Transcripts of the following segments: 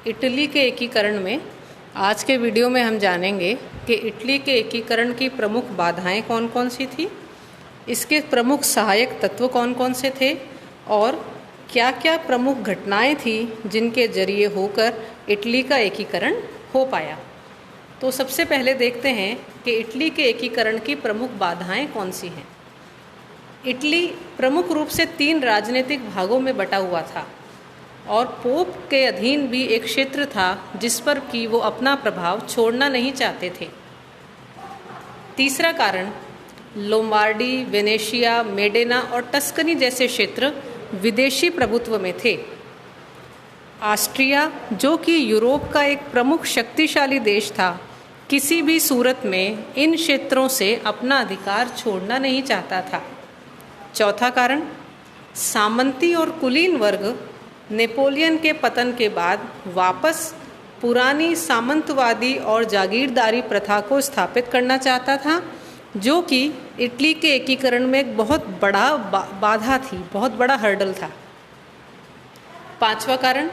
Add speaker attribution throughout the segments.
Speaker 1: Italy के एकीकरण में आज के वीडियो में हम जानेंगे कि इटली के एकीकरण की प्रमुख बाधाएं कौन कौन सी थी, इसके प्रमुख सहायक तत्व कौन कौन से थे और क्या क्या प्रमुख घटनाएं थी जिनके जरिए होकर इटली का एकीकरण हो पाया। तो सबसे पहले देखते हैं कि इटली के एकीकरण की प्रमुख बाधाएं कौन सी हैं। इटली प्रमुख रूप से 3 राजनीतिक भागों में बटा हुआ था और पोप के अधीन भी एक क्षेत्र था जिस पर कि वो अपना प्रभाव छोड़ना नहीं चाहते थे। तीसरा कारण, लोम्बार्डी, वेनेशिया, मेडेना और टस्कनी जैसे क्षेत्र विदेशी प्रभुत्व में थे। ऑस्ट्रिया, जो कि यूरोप का एक प्रमुख शक्तिशाली देश था, किसी भी सूरत में इन क्षेत्रों से अपना अधिकार छोड़ना नहीं चाहता था। चौथा कारण, सामंती और कुलीन वर्ग नेपोलियन के पतन के बाद वापस पुरानी सामंतवादी और जागीरदारी प्रथा को स्थापित करना चाहता था, जो कि इटली के एकीकरण में एक बहुत बड़ा बाधा थी, बहुत बड़ा हर्डल था। पांचवा कारण,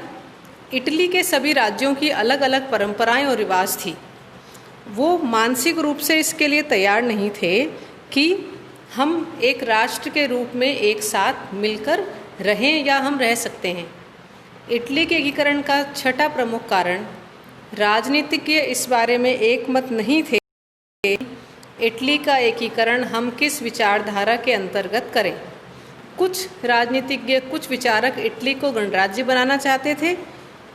Speaker 1: इटली के सभी राज्यों की अलग अलग परंपराएं और रिवाज थी। वो मानसिक रूप से इसके लिए तैयार नहीं थे कि हम एक राष्ट्र के रूप में एक साथ मिलकर रहें या हम रह सकते हैं। इटली के एकीकरण का छठा प्रमुख कारण, राजनीतिज्ञ इस बारे में एक मत नहीं थे कि इटली का एकीकरण हम किस विचारधारा के अंतर्गत करें। कुछ राजनीतिज्ञ, कुछ विचारक इटली को गणराज्य बनाना चाहते थे,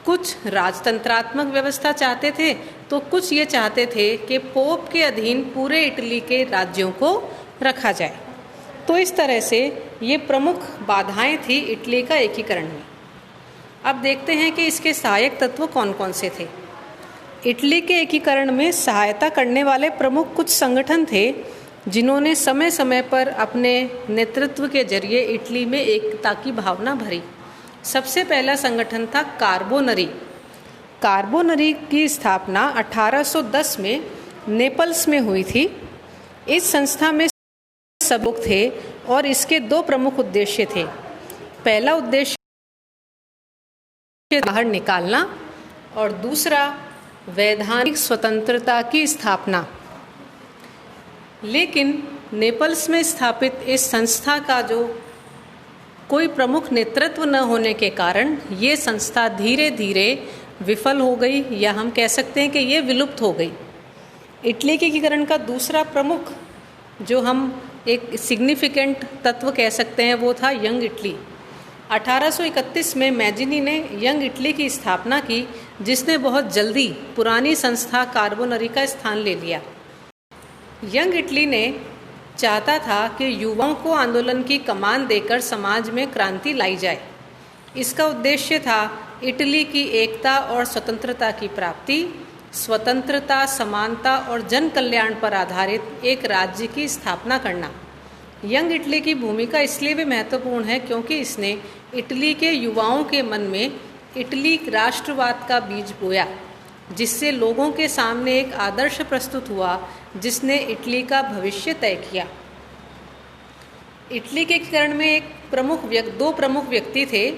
Speaker 1: कुछ राजतंत्रात्मक व्यवस्था चाहते थे, तो कुछ ये चाहते थे कि पोप के अधीन पूरे इटली के राज्यों को रखा जाए। तो इस तरह से ये प्रमुख बाधाएं थी इटली का एकीकरण में। अब देखते हैं कि इसके सहायक तत्व कौन कौन से थे। इटली के एकीकरण में सहायता करने वाले प्रमुख कुछ संगठन थे जिन्होंने समय समय पर अपने नेतृत्व के जरिए इटली में एकता की भावना भरी। सबसे पहला संगठन था कार्बोनरी। कार्बोनरी की स्थापना 1810 में नेपल्स में हुई थी। इस संस्था में सब लोग थे और इसके 2 प्रमुख उद्देश्य थे। पहला उद्देश्य बाहर निकालना और दूसरा वैधानिक स्वतंत्रता की स्थापना। लेकिन नेपल्स में स्थापित इस संस्था का जो कोई प्रमुख नेतृत्व न होने के कारण ये संस्था धीरे धीरे विफल हो गई, या हम कह सकते हैं कि ये विलुप्त हो गई। इटली के एकीकरण का दूसरा प्रमुख जो हम एक सिग्निफिकेंट तत्व कह सकते हैं वो था यंग इटली। 1831 में मैजिनी ने यंग इटली की स्थापना की, जिसने बहुत जल्दी पुरानी संस्था कार्बोनरी का स्थान ले लिया। यंग इटली ने चाहता था कि युवाओं को आंदोलन की कमान देकर समाज में क्रांति लाई जाए। इसका उद्देश्य था इटली की एकता और स्वतंत्रता की प्राप्ति, स्वतंत्रता, समानता और जन कल्याण पर आधारित एक राज्य की स्थापना करना। यंग इटली की भूमिका इसलिए भी महत्वपूर्ण है क्योंकि इसने इटली के युवाओं के मन में इटली राष्ट्रवाद का बीज बोया, जिससे लोगों के सामने एक आदर्श प्रस्तुत हुआ जिसने इटली का भविष्य तय किया। इटली के एकीकरण में 2 प्रमुख व्यक्ति थे,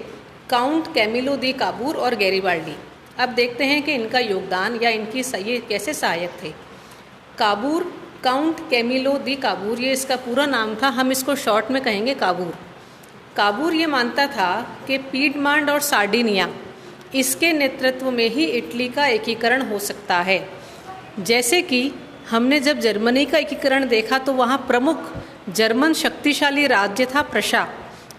Speaker 1: काउंट कैमिलो दी काबूर और गैरिबाल्डी। अब देखते हैं कि इनका योगदान या इनकी ये कैसे सहायक थे। काबूर, काउंट कैमिलो दी काबूर, ये इसका पूरा नाम था, हम इसको शॉर्ट में कहेंगे काबूर। काबूर ये मानता था कि पीडमांड और सार्डिनिया, इसके नेतृत्व में ही इटली का एकीकरण हो सकता है। जैसे कि हमने जब जर्मनी का एकीकरण देखा तो वहाँ प्रमुख जर्मन शक्तिशाली राज्य था प्रशा।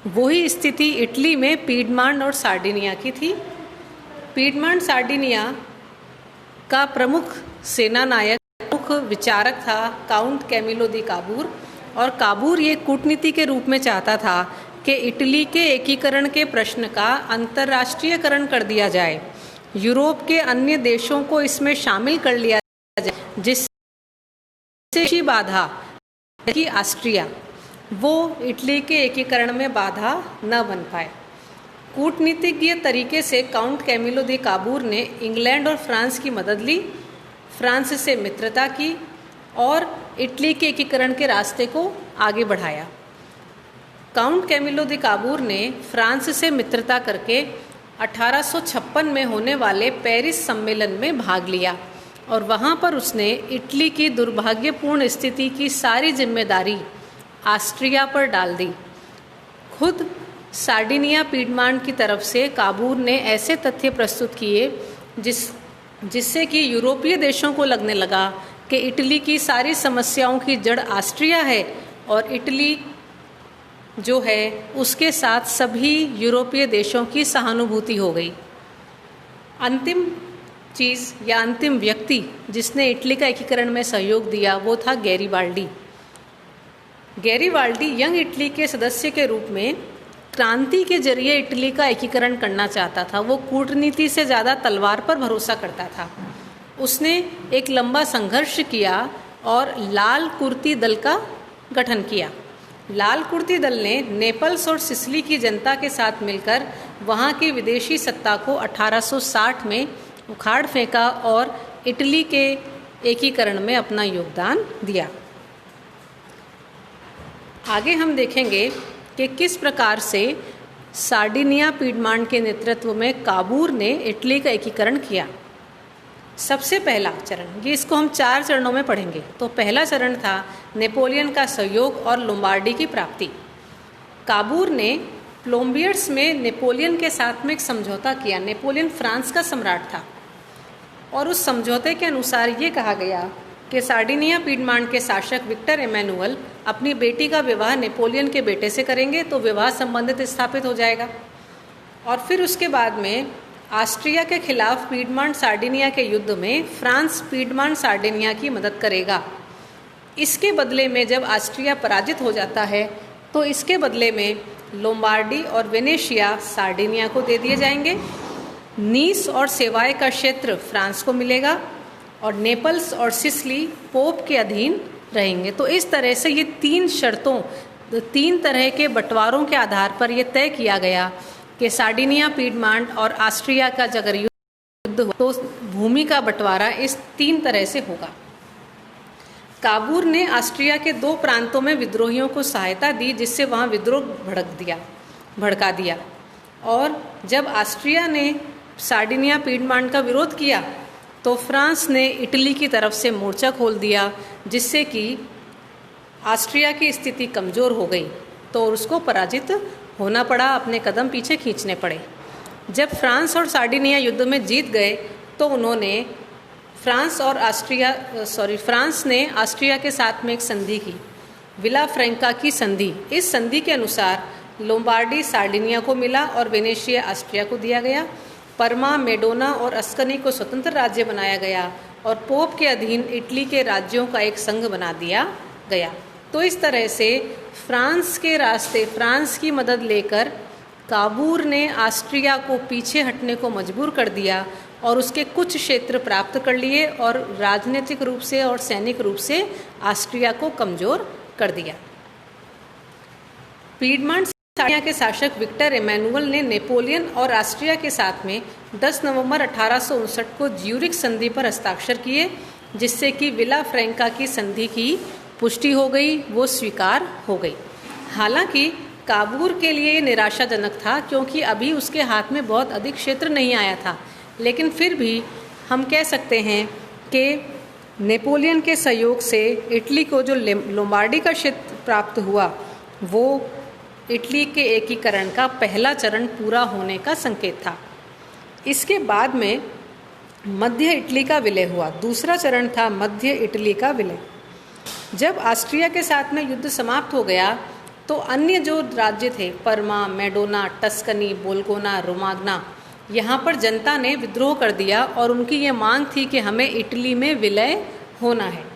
Speaker 1: वही स्थिति इटली में पीडमांड और सार्डिनिया की थी। पीडमांड सार्डिनिया का प्रमुख सेना नायक, प्रमुख विचारक था काउंट कैमिलो दी काबूर, और काबूर ये कूटनीति के रूप में चाहता था कि इटली के एकीकरण के प्रश्न का अंतर्राष्ट्रीयकरण कर दिया जाए, यूरोप के अन्य देशों को इसमें शामिल कर लिया जाए, जिससे बाधा कि ऑस्ट्रिया वो इटली के एकीकरण में बाधा न बन पाए। कूटनीतिज्ञ तरीके से काउंट कैमिलो दी काबूर ने इंग्लैंड और फ्रांस की मदद ली, फ्रांस से मित्रता की और इटली के एकीकरण के रास्ते को आगे बढ़ाया। काउंट कैमिलो दी काबूर ने फ्रांस से मित्रता करके 1856 में होने वाले पेरिस सम्मेलन में भाग लिया और वहाँ पर उसने इटली की दुर्भाग्यपूर्ण स्थिति की सारी जिम्मेदारी ऑस्ट्रिया पर डाल दी। खुद सार्डिनिया पीडमांट की तरफ से काबूर ने ऐसे तथ्य प्रस्तुत किए जिससे कि यूरोपीय देशों को लगने लगा कि इटली की सारी समस्याओं की जड़ ऑस्ट्रिया है और इटली जो है उसके साथ सभी यूरोपीय देशों की सहानुभूति हो गई। अंतिम चीज़ या अंतिम व्यक्ति जिसने इटली का एकीकरण में सहयोग दिया वो था गैरीबाल्डी। गैरीबाल्डी यंग इटली के सदस्य के रूप में क्रांति के जरिए इटली का एकीकरण करना चाहता था। वो कूटनीति से ज़्यादा तलवार पर भरोसा करता था। उसने एक लंबा संघर्ष किया और लाल कुर्ती दल का गठन किया। लाल कुर्ती दल ने नेपल्स और सिसिली की जनता के साथ मिलकर वहाँ की विदेशी सत्ता को 1860 में उखाड़ फेंका और इटली के एकीकरण में अपना योगदान दिया। आगे हम देखेंगे कि किस प्रकार से सार्डिनिया पीडमांट के नेतृत्व में काबूर ने इटली का एकीकरण किया। सबसे पहला चरण, ये इसको हम 4 चरणों में पढ़ेंगे। तो पहला चरण था नेपोलियन का सहयोग और लोम्बार्डी की प्राप्ति। काबूर ने प्लोम्बियर्स में नेपोलियन के साथ में एक समझौता किया। नेपोलियन फ्रांस का सम्राट था और उस समझौते के अनुसार ये कहा गया कि सार्डिनिया पीडमांट के शासक विक्टर एमेनुअल अपनी बेटी का विवाह नेपोलियन के बेटे से करेंगे तो विवाह संबंधित स्थापित हो जाएगा। और फिर उसके बाद में ऑस्ट्रिया के खिलाफ पीडमांट सार्डिनिया के युद्ध में फ्रांस पीडमांट सार्डिनिया की मदद करेगा। इसके बदले में जब ऑस्ट्रिया पराजित हो जाता है तो इसके बदले में लोम्बार्डी और वेनेशिया सार्डिनिया को दे दिए जाएंगे। नीस और सेवाय का क्षेत्र फ्रांस को मिलेगा और नेपल्स और सिसिली पोप के अधीन रहेंगे। तो इस तरह से ये 3 शर्तों, 3 तरह के बंटवारों के आधार पर यह तय किया गया कि सार्डिनिया पीडमांट और ऑस्ट्रिया का अगर युद्ध हो तो भूमि का बंटवारा इस 3 तरह से होगा। काबूर ने ऑस्ट्रिया के 2 प्रांतों में विद्रोहियों को सहायता दी जिससे वहाँ विद्रोह भड़का दिया। और जब ऑस्ट्रिया ने सार्डिनिया पीडमांट का विरोध किया तो फ्रांस ने इटली की तरफ से मोर्चा खोल दिया जिससे कि ऑस्ट्रिया की स्थिति कमज़ोर हो गई तो उसको पराजित होना पड़ा, अपने कदम पीछे खींचने पड़े। जब फ्रांस और सार्डिनिया युद्ध में जीत गए तो उन्होंने फ्रांस ने ऑस्ट्रिया के साथ में एक संधि की, विला फ्रैंका की संधि। इस संधि के अनुसार लोम्बार्डी सार्डिनिया को मिला और वेनेशिया ऑस्ट्रिया को दिया गया। परमा, मेडोना और अस्कनी को स्वतंत्र राज्य बनाया गया और पोप के अधीन इटली के राज्यों का एक संघ बना दिया गया। तो इस तरह से फ्रांस के रास्ते, फ्रांस की मदद लेकर काबूर ने ऑस्ट्रिया को पीछे हटने को मजबूर कर दिया और उसके कुछ क्षेत्र प्राप्त कर लिए और राजनीतिक रूप से और सैनिक रूप से ऑस्ट्रिया को कमज़ोर कर दिया। पीडमांट सार्डिनिया के शासक विक्टर एमेनुअल ने नेपोलियन और ऑस्ट्रिया के साथ में 10 नवंबर 1859 को ज्यूरिख संधि पर हस्ताक्षर किए जिससे कि विला फ्रैंका की संधि की पुष्टि हो गई, वो स्वीकार हो गई। हालांकि काबूर के लिए ये निराशाजनक था क्योंकि अभी उसके हाथ में बहुत अधिक क्षेत्र नहीं आया था, लेकिन फिर भी हम कह सकते हैं कि नेपोलियन के सहयोग से इटली को जो लोम्बार्डी का क्षेत्र प्राप्त हुआ वो इटली के एकीकरण का पहला चरण पूरा होने का संकेत था। इसके बाद में मध्य इटली का विलय हुआ। दूसरा चरण था मध्य इटली का विलय। जब ऑस्ट्रिया के साथ में युद्ध समाप्त हो गया तो अन्य जो राज्य थे, परमा, मेडोना, टस्कनी, बोल्गोना, रोमाग्ना, यहाँ पर जनता ने विद्रोह कर दिया और उनकी ये मांग थी कि हमें इटली में विलय होना है।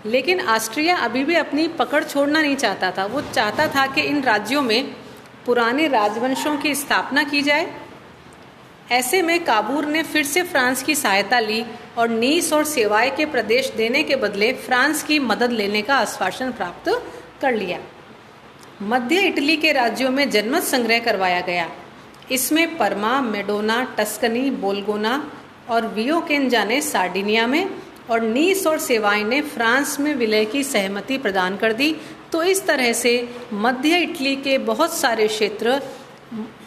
Speaker 1: लेकिन ऑस्ट्रिया अभी भी अपनी पकड़ छोड़ना नहीं चाहता था। वो चाहता था कि इन राज्यों में पुराने राजवंशों की स्थापना की जाए। ऐसे में काबूर ने फिर से फ्रांस की सहायता ली और नीस और सेवाय के प्रदेश देने के बदले फ्रांस की मदद लेने का आश्वासन प्राप्त कर लिया। मध्य इटली के राज्यों में जनमत संग्रह करवाया गया। इसमें परमा, मेडोना, टस्कनी, बोल्गोना और वियोकेंजा ने सार्डिनिया में और नीस और सेवाय ने फ्रांस में विलय की सहमति प्रदान कर दी। तो इस तरह से मध्य इटली के बहुत सारे क्षेत्र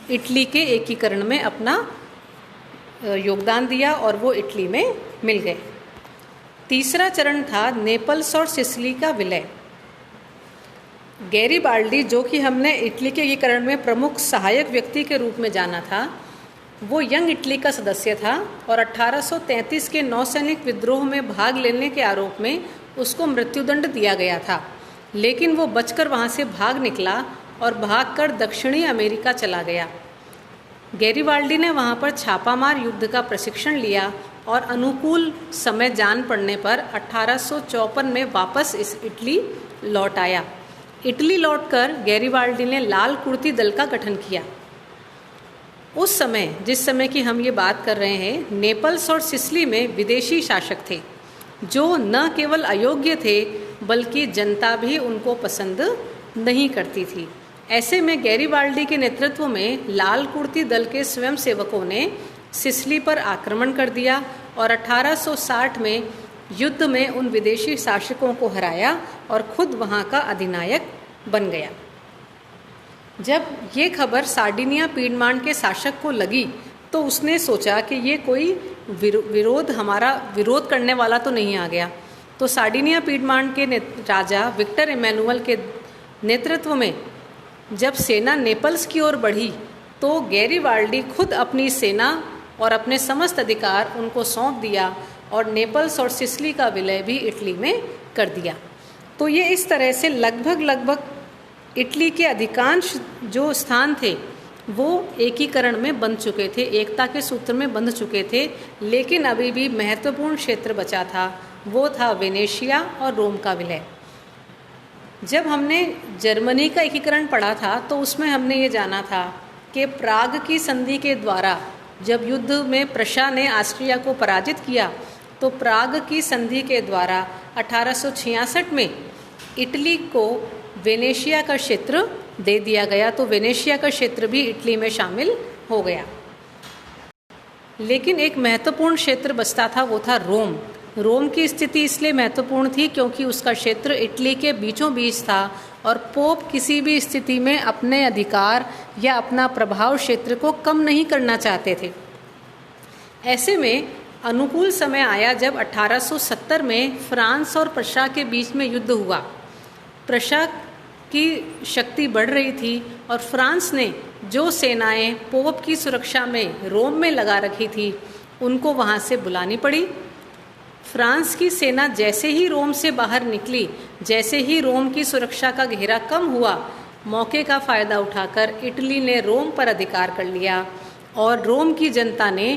Speaker 1: इटली के एकीकरण में अपना योगदान दिया और वो इटली में मिल गए। तीसरा चरण था नेपल्स और सिसिली का विलय। गैरीबाल्डी, जो कि हमने इटली के एकीकरण में प्रमुख सहायक व्यक्ति के रूप में जाना था, वो यंग इटली का सदस्य था और 1833 के नौसैनिक विद्रोह में भाग लेने के आरोप में उसको मृत्युदंड दिया गया था, लेकिन वो बचकर वहाँ से भाग निकला और भागकर दक्षिणी अमेरिका चला गया। गैरीबाल्डी ने वहाँ पर छापामार युद्ध का प्रशिक्षण लिया और अनुकूल समय जान पड़ने पर 1854 में वापस इस इटली लौट आया। इटली लौटकर गैरीबाल्डी ने लाल कुर्ती दल का गठन किया। उस समय, जिस समय की हम ये बात कर रहे हैं, नेपल्स और सिसिली में विदेशी शासक थे जो न केवल अयोग्य थे बल्कि जनता भी उनको पसंद नहीं करती थी। ऐसे में गैरीबाल्डी के नेतृत्व में लाल कुर्ती दल के स्वयंसेवकों ने सिसिली पर आक्रमण कर दिया और 1860 में युद्ध में उन विदेशी शासकों को हराया और खुद वहाँ का अधिनायक बन गया। जब ये खबर सार्डिनिया पीडमांट के शासक को लगी तो उसने सोचा कि ये कोई हमारा विरोध करने वाला तो नहीं आ गया। तो सार्डिनिया पीडमांट के राजा विक्टर इमैनुअल के नेतृत्व में जब सेना नेपल्स की ओर बढ़ी तो गैरीबाल्डी खुद अपनी सेना और अपने समस्त अधिकार उनको सौंप दिया और नेपल्स और सिसिली का विलय भी इटली में कर दिया। तो ये इस तरह से लगभग इटली के अधिकांश जो स्थान थे वो एकीकरण में बंध चुके थे, एकता के सूत्र में बंध चुके थे, लेकिन अभी भी महत्वपूर्ण क्षेत्र बचा था, वो था वेनेशिया और रोम का विलय। जब हमने जर्मनी का एकीकरण पढ़ा था तो उसमें हमने ये जाना था कि प्राग की संधि के द्वारा जब युद्ध में प्रशा ने ऑस्ट्रिया को पराजित किया तो प्राग की संधि के द्वारा 1866 में इटली को वेनेशिया का क्षेत्र दे दिया गया। तो वेनेशिया का क्षेत्र भी इटली में शामिल हो गया। लेकिन एक महत्वपूर्ण क्षेत्र बचता था, वो था रोम। रोम की स्थिति इसलिए महत्वपूर्ण थी क्योंकि उसका क्षेत्र इटली के बीचों बीच था और पोप किसी भी स्थिति में अपने अधिकार या अपना प्रभाव क्षेत्र को कम नहीं करना चाहते थे। ऐसे में अनुकूल समय आया जब 1870 में फ्रांस और प्रशा के बीच में युद्ध हुआ। प्रशा की शक्ति बढ़ रही थी और फ्रांस ने जो सेनाएं पोप की सुरक्षा में रोम में लगा रखी थी उनको वहाँ से बुलानी पड़ी। फ्रांस की सेना जैसे ही रोम से बाहर निकली, जैसे ही रोम की सुरक्षा का घेरा कम हुआ, मौके का फ़ायदा उठाकर इटली ने रोम पर अधिकार कर लिया और रोम की जनता ने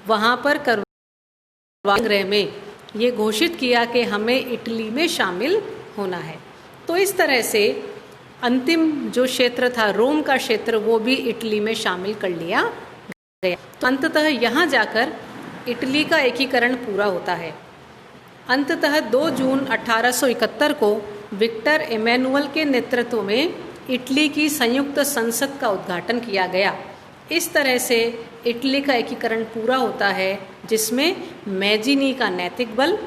Speaker 1: वहाँ पर करवागृह में ये घोषित किया कि हमें इटली में शामिल होना है। तो इस तरह से अंतिम जो क्षेत्र था रोम का क्षेत्र, वो भी इटली में शामिल कर लिया गया। तो अंततः यहाँ जाकर इटली का एकीकरण पूरा होता है। अंततः 2 जून 1871 को विक्टर इमैनुअल के नेतृत्व में इटली की संयुक्त संसद का उद्घाटन किया गया। इस तरह से इटली का एकीकरण पूरा होता है, जिसमें मैजिनी का नैतिक बल,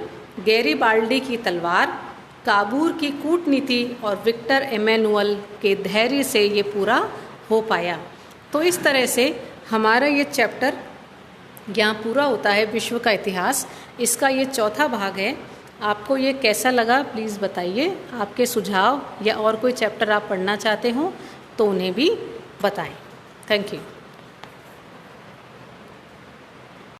Speaker 1: गैरीबाल्डी की तलवार, काबूर की कूटनीति और विक्टर इमैनुअल के धैर्य से ये पूरा हो पाया। तो इस तरह से हमारा ये चैप्टर यहाँ पूरा होता है, विश्व का इतिहास। इसका ये चौथा भाग है। आपको ये कैसा लगा प्लीज़ बताइए। आपके सुझाव या और कोई चैप्टर आप पढ़ना चाहते हो तो उन्हें भी बताएं। Thank you.